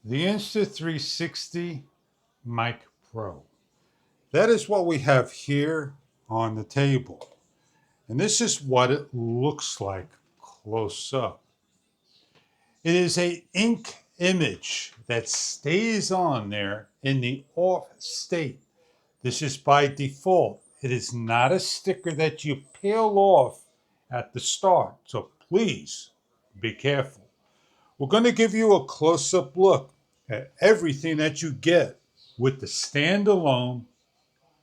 The Insta360 Mic Pro. That is what we have here on the table. And this is what it looks like close up. It is an ink image that stays on there in the off state. This is by default. It is not a sticker that you peel off at the start. So please be careful. We're going to give you a close-up look at everything that you get with the standalone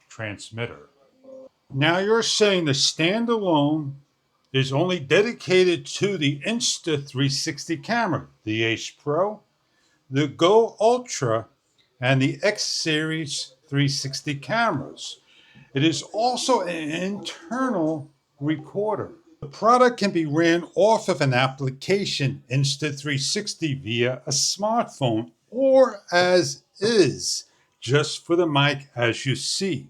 transmitter. Now you're saying the standalone is only dedicated to the Insta360 camera, the Ace Pro, the Go Ultra, and the X Series 360 cameras. It is also an internal recorder. The product can be ran off of an application, Insta360, via a smartphone or as is, just for the mic as you see.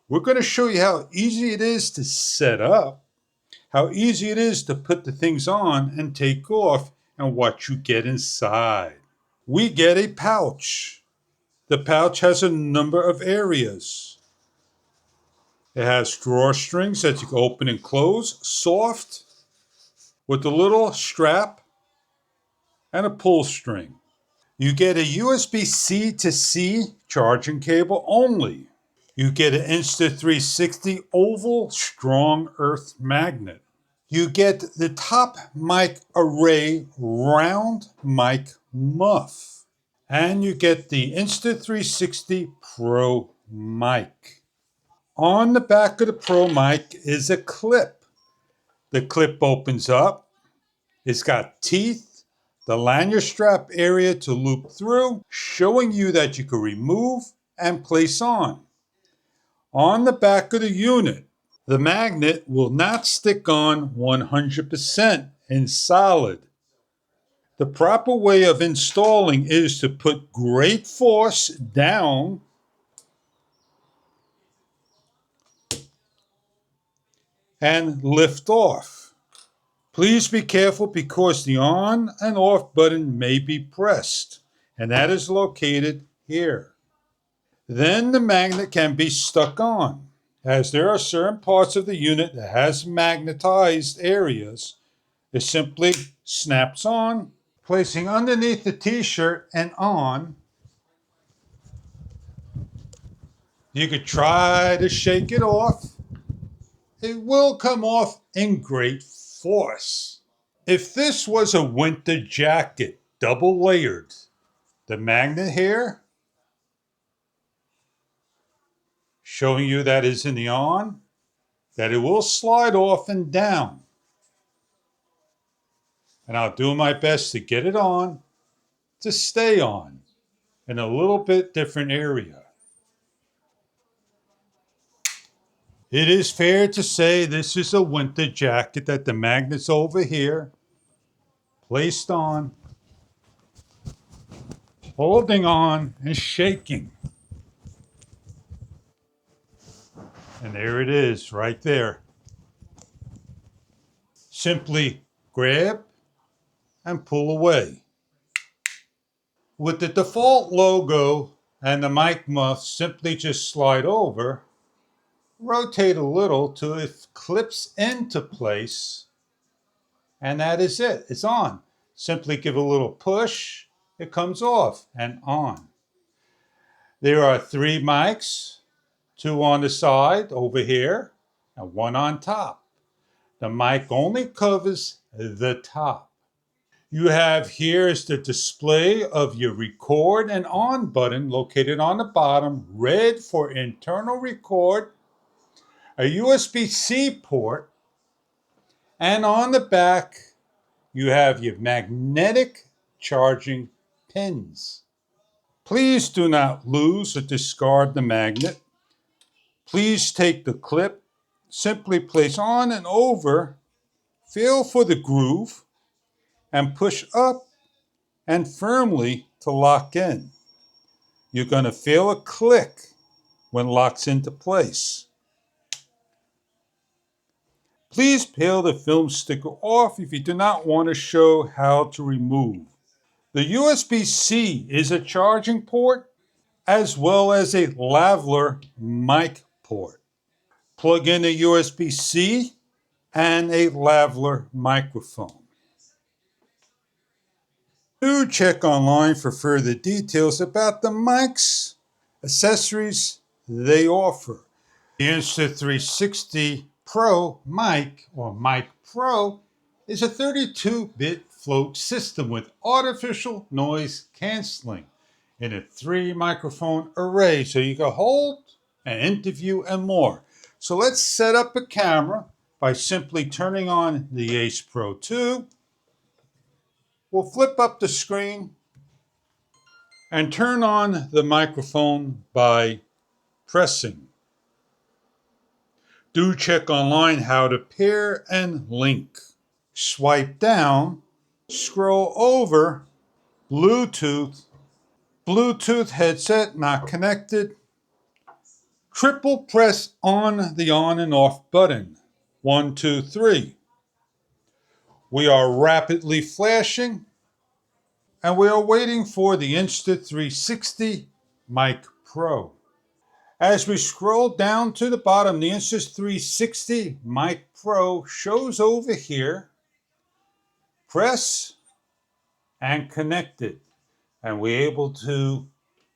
We're going to show you how easy it is to set up, how easy it is to put the things on and take off, and what you get inside. We get a pouch. The pouch has a number of areas. It has drawstrings that you can open and close, soft, with a little strap and a pull string. You get a USB-C to C charging cable only. You get an Insta360 oval strong earth magnet. You get the top mic array round mic muff. And you get the Insta360 Pro mic. On the back of the Pro mic is a clip. The clip opens up. It's got teeth, the lanyard strap area to loop through, showing you that you can remove and place on. On the back of the unit, the magnet will not stick on 100% in solid. The proper way of installing is to put great force down and lift off. Please be careful because the on and off button may be pressed, and that is located here. Then the magnet can be stuck on. As there are certain parts of the unit that has magnetized areas, it simply snaps on, placing underneath the t-shirt and on. You could try to shake it off. It will come off in great force. If this was a winter jacket, double layered, the magnet here, showing you that is in the on, that it will slide off and down. And I'll do my best to get it on, to stay on, in a little bit different area. It is fair to say this is a winter jacket that the magnet's over here, placed on, holding on and shaking. And there it is, right there. Simply grab and pull away. With the default logo and the mic muff, simply just slide over, rotate a little till it clips into place, and that is it. It's on. Simply give a little push, it comes off and on. There are 3 mics, 2 on the side over here, and 1 on top. The mic only covers the top. You have here is the display of your record and on button located on the bottom, red for internal record, a USB-C port, and on the back you have your magnetic charging pins. Please do not lose or discard the magnet. Please take the clip, simply place on and over, feel for the groove, and push up and firmly to lock in. You're going to feel a click when locks into place. Please peel the film sticker off if you do not want to show how to remove. The USB-C is a charging port as well as a lavalier mic port. Plug in a USB-C and a lavalier microphone. Do check online for further details about the mics, accessories they offer. The Insta360 Pro mic, or Mic Pro, is a 32-bit float system with artificial noise canceling in a 3-microphone array, so you can hold an interview and more. So let's set up a camera by simply turning on the Ace Pro 2. We'll flip up the screen and turn on the microphone by pressing. Do check online how to pair and link. Swipe down, scroll over, Bluetooth, Bluetooth headset not connected. Triple press on the on and off button. 1, 2, 3. We are rapidly flashing and we are waiting for the Insta360 Mic Pro. As we scroll down to the bottom, the Insta360 Mic Pro shows over here. Press and connect it, and we're able to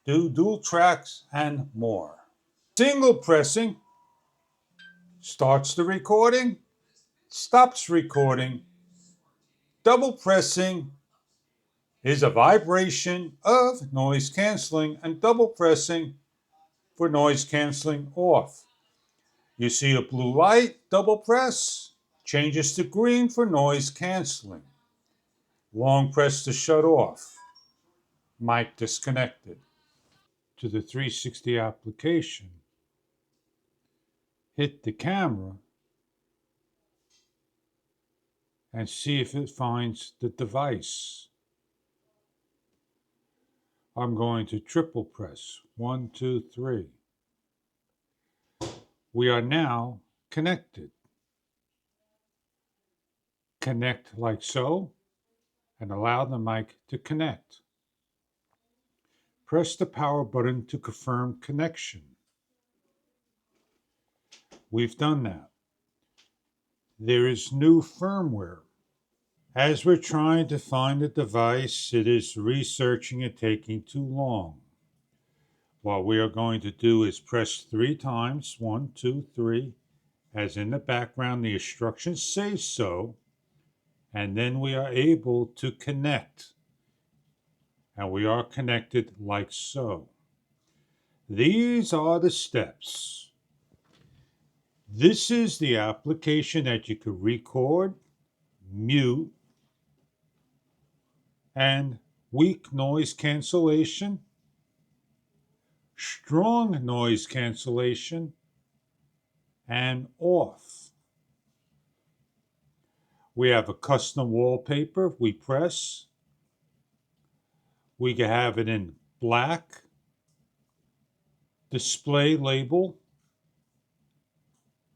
do dual tracks and more. Single pressing starts the recording, stops recording. Double pressing is a vibration of noise canceling, and double pressing for noise canceling off. You see a blue light, double press, changes to green for noise canceling. Long press to shut off. Mic disconnected. To the 360 application, hit the camera and see if it finds the device. I'm going to triple press. 1, 2, 3. We are now connected. Connect like so and allow the mic to connect. Press the power button to confirm connection. We've done that. There is new firmware. As we're trying to find the device, it is researching and taking too long. What we are going to do is press 3 times, 1, 2, 3, as in the background the instructions say so, and then we are able to connect. And we are connected like so. These are the steps. This is the application that you could record, mute, and weak noise cancellation, strong noise cancellation, and off. We have a custom wallpaper. We press. We can have it in black, display label,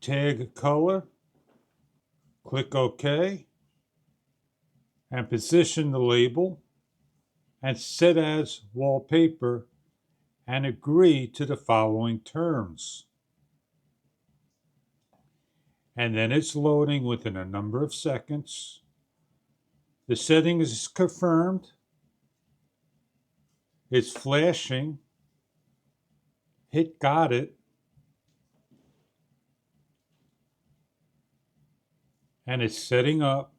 tag color, click OK, and position the label, and set as wallpaper, and agree to the following terms. And then it's loading within a number of seconds. The setting is confirmed. It's flashing. Hit got it. And it's setting up.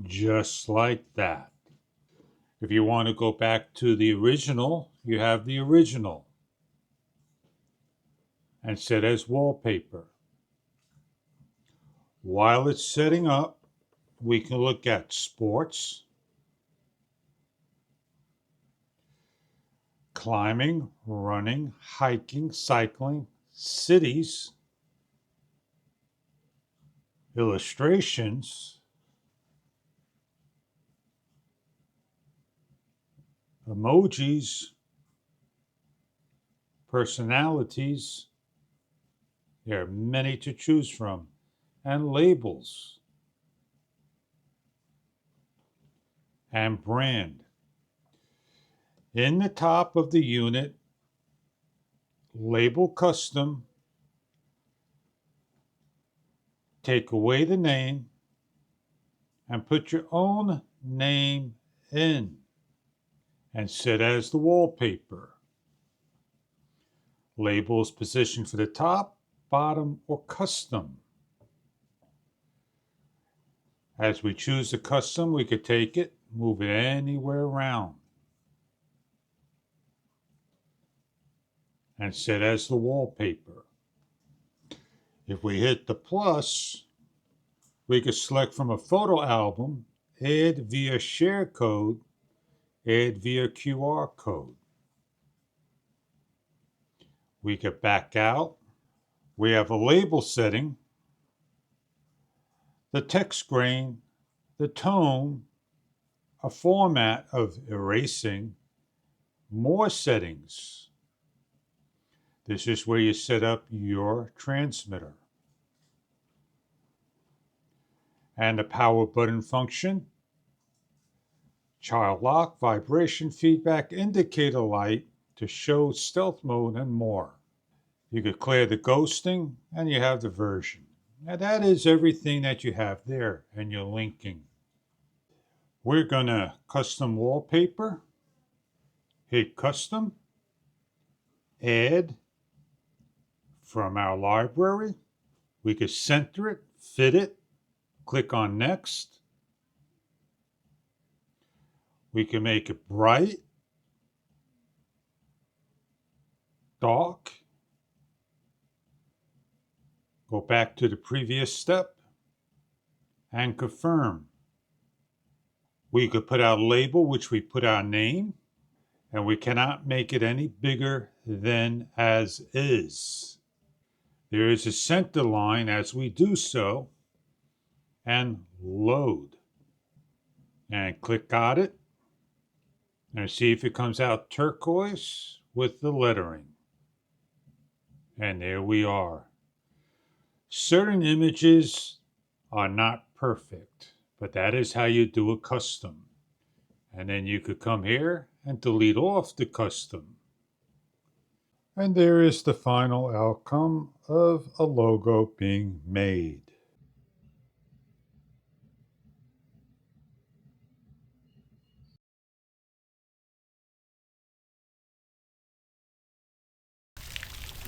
Just like that. If you want to go back to the original, you have the original. And set as wallpaper. While it's setting up, we can look at sports, climbing, running, hiking, cycling, cities, illustrations, emojis, personalities. There are many to choose from. and labels and brand. In the top of the unit, label custom, take away the name, and put your own name in and set as the wallpaper. Labels positioned for the top, bottom, or custom. As we choose the custom, we could take it, move it anywhere around, and set as the wallpaper. If we hit the plus, we could select from a photo album, add via share code, add via QR code. We could back out. We have a label setting, the text grain, the tone, a format of erasing, more settings. This is where you set up your transmitter. And the power button function, child lock, vibration, feedback, indicator light to show stealth mode, and more. You could clear the ghosting, and you have the version. Now that is everything that you have there, and you're linking. We're gonna custom wallpaper, hit custom, add from our library. We could center it, fit it, click on next. We can make it bright, dark. Go back to the previous step and confirm. We could put our label, which we put our name, and we cannot make it any bigger than as is. There is a center line as we do so, and load. And click on it, and see if it comes out turquoise with the lettering. And there we are. Certain images are not perfect, but that is how you do a custom. And then you could come here and delete off the custom. And there is the final outcome of a logo being made.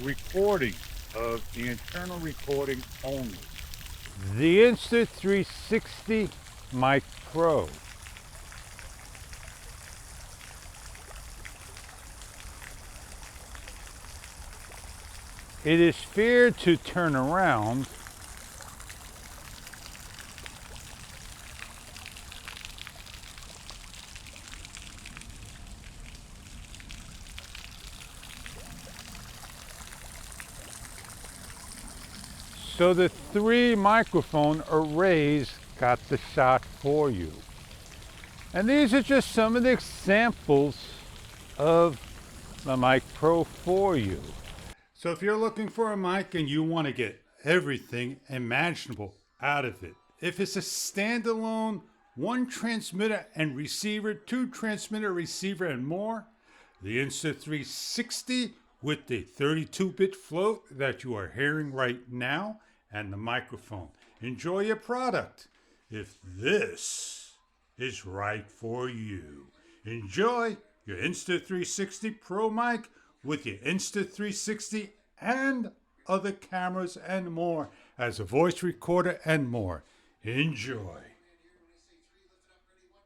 Recording of the internal recording only. The Insta360 Mic Pro. It is fair to turn around so the 3 microphone arrays got the shot for you. And these are just some of the examples of the Mic Pro for you. So if you're looking for a mic and you want to get everything imaginable out of it, if it's a standalone 1 transmitter and receiver, 2 transmitter, receiver, and more, the Insta360 with the 32-bit float that you are hearing right now, and the microphone. Enjoy your product if this is right for you. Enjoy your Insta360 Pro mic with your Insta360 and other cameras and more as a voice recorder and more. Enjoy.